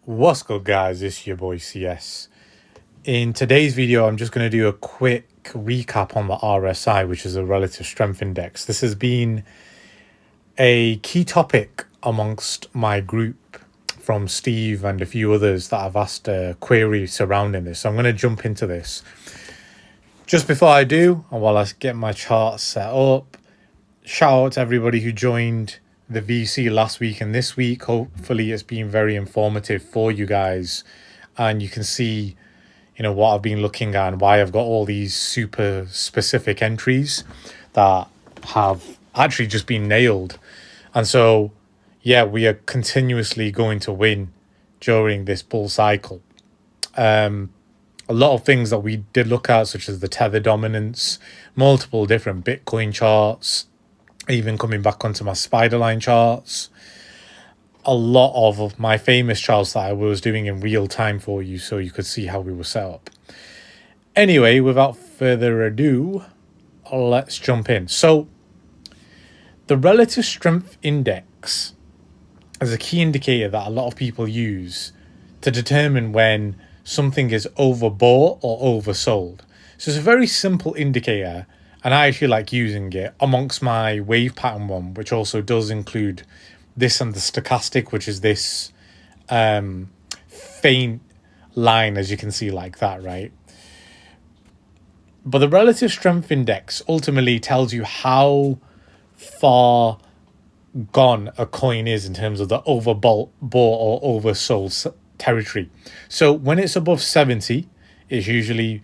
What's good, guys? It's your boy CS. In today's video, I'm just going to do a quick recap on the RSI, which is a relative strength index. This has been a key topic amongst my group from Steve and a few others that have asked a query surrounding this. So I'm going to jump into this. Just before I do, and while I get my chart set up, shout out to everybody who joined the VC last week and this week. Hopefully it's been very informative for you guys, and you can see what I've been looking at and why I've got all these super specific entries that have actually just been nailed. And so yeah, we are continuously going to win during this bull cycle. A lot of things that we did look at, such as the tether dominance, multiple different Bitcoin charts, even coming back onto my spider line charts, a lot of my famous charts that I was doing in real time for you so you could see how we were set up. Anyway, without further ado, let's jump in. So the relative strength index is a key indicator that a lot of people use to determine when something is overbought or oversold. So it's a very simple indicator, and I actually like using it amongst my wave pattern one, which also does include this and the stochastic, which is this faint line, as you can see, like that, right? But the relative strength index ultimately tells you how far gone a coin is in terms of the overbought or oversold territory. So when it's above 70, it's usually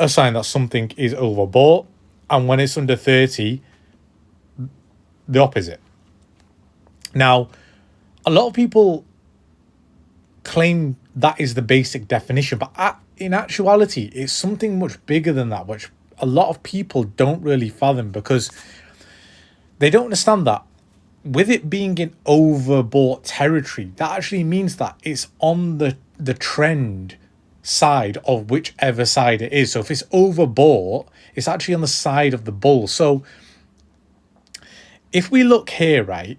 a sign that something is overbought, and when it's under 30, the opposite. Now, a lot of people claim that is the basic definition, but in actuality, it's something much bigger than that, which a lot of people don't really fathom, because they don't understand that with it being in overbought territory, that actually means that it's on the trend side of whichever side it is. So if it's overbought, it's actually on the side of the bull. So if we look here, right,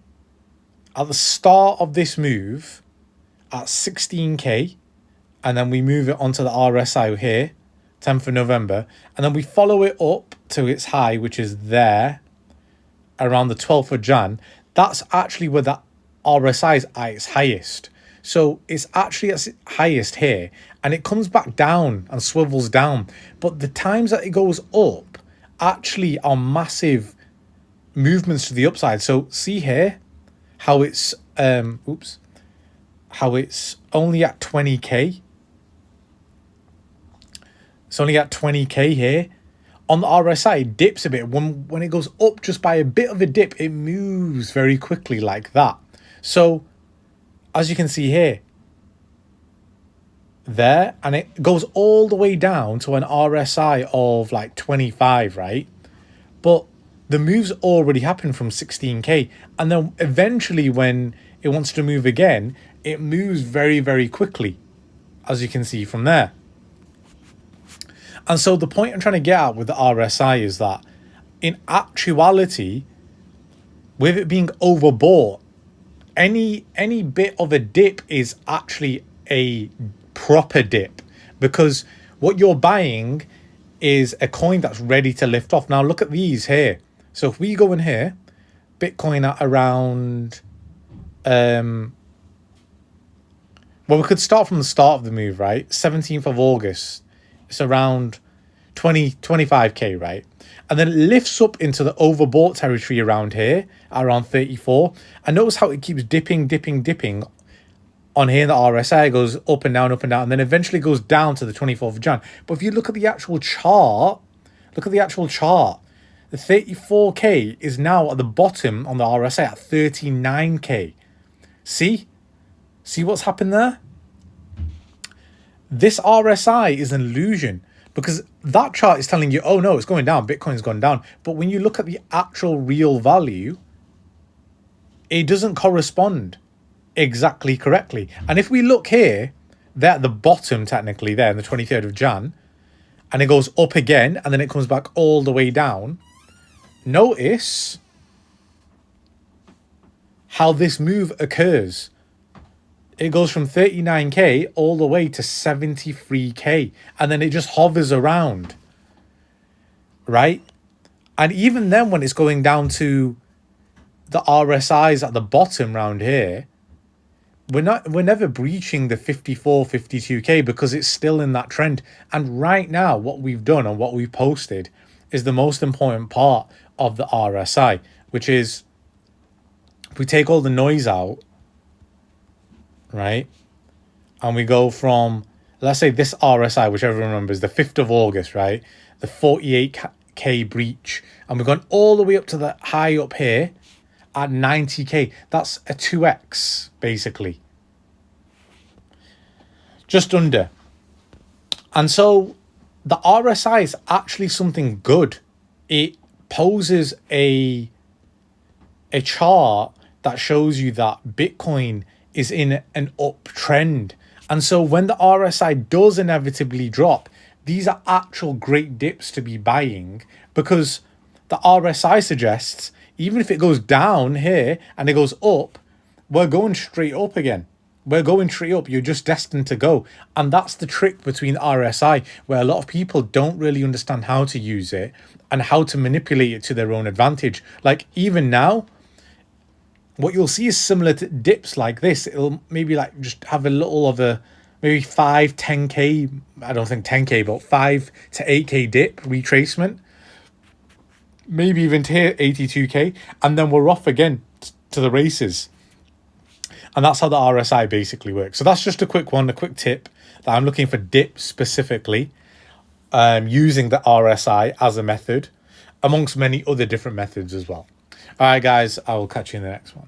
at the start of this move at 16k, and then we move it onto the RSI here, 10th of November, and then we follow it up to its high, which is there around the 12th of Jan, that's actually where that RSI is at its highest. So it's actually at its highest here, and it comes back down and swivels down. But the times that it goes up actually are massive movements to the upside. So see here how it's how it's only at 20k. It's only at 20k here. On the RSI, it dips a bit. When it goes up just by a bit of a dip, it moves very quickly like that. So, as you can see here, there, and it goes all the way down to an RSI of like 25, right? But the move's already happened from 16k. And then eventually when it wants to move again, it moves very, very quickly, as you can see from there. And so the point I'm trying to get at with the RSI is that in actuality, with it being overbought, any bit of a dip is actually a proper dip, because what you're buying is a coin that's ready to lift off. Now look at these here. So if we go in here, Bitcoin at around, well, we could start from the start of the move, right? 17th of August. It's around 25k, right? And then it lifts up into the overbought territory around here, around 34. And notice how it keeps dipping on here. The RSI goes up and down, and then eventually goes down to the 24th of Jan. But if you look at the actual chart, the 34k is now at the bottom on the RSI at 39k. See what's happened there? This RSI is an illusion, because that chart is telling you, oh no, it's going down, Bitcoin's gone down. But when you look at the actual real value, it doesn't correspond exactly correctly. And if we look here, they're at the bottom technically there on the 23rd of Jan, and it goes up again, and then it comes back all the way down. Notice how this move occurs. it goes from 39k all the way to 73k, and then it just hovers around, right? And even then, when it's going down to the RSIs at the bottom round here, we're never breaching the 54, 52k because it's still in that trend. And right now, what we've done and what we've posted is the most important part of the RSI, which is if we take all the noise out, right, and we go from, let's say this RSI, which everyone remembers, the 5th of August, right, the 48k breach, and we've gone all the way up to the high up here at 90k. That's a 2x, basically. Just under. And so the RSI is actually something good. It poses a chart that shows you that Bitcoin is in an uptrend. And so when the RSI does inevitably drop, these are actual great dips to be buying, because the RSI suggests even if it goes down here and it goes up, we're going straight up again. We're going straight up. You're just destined to go. And that's the trick between RSI, where a lot of people don't really understand how to use it and how to manipulate it to their own advantage. Like even now, what you'll see is similar to dips like this. It'll maybe like just have a little of a maybe 5, 10k, I don't think 10k, but 5 to 8k dip retracement. Maybe even to hit 82k, and then we're off again to the races. And that's how the RSI basically works. So that's just a quick one, a quick tip that I'm looking for dips specifically, using the RSI as a method, amongst many other different methods as well. All right, guys, I will catch you in the next one.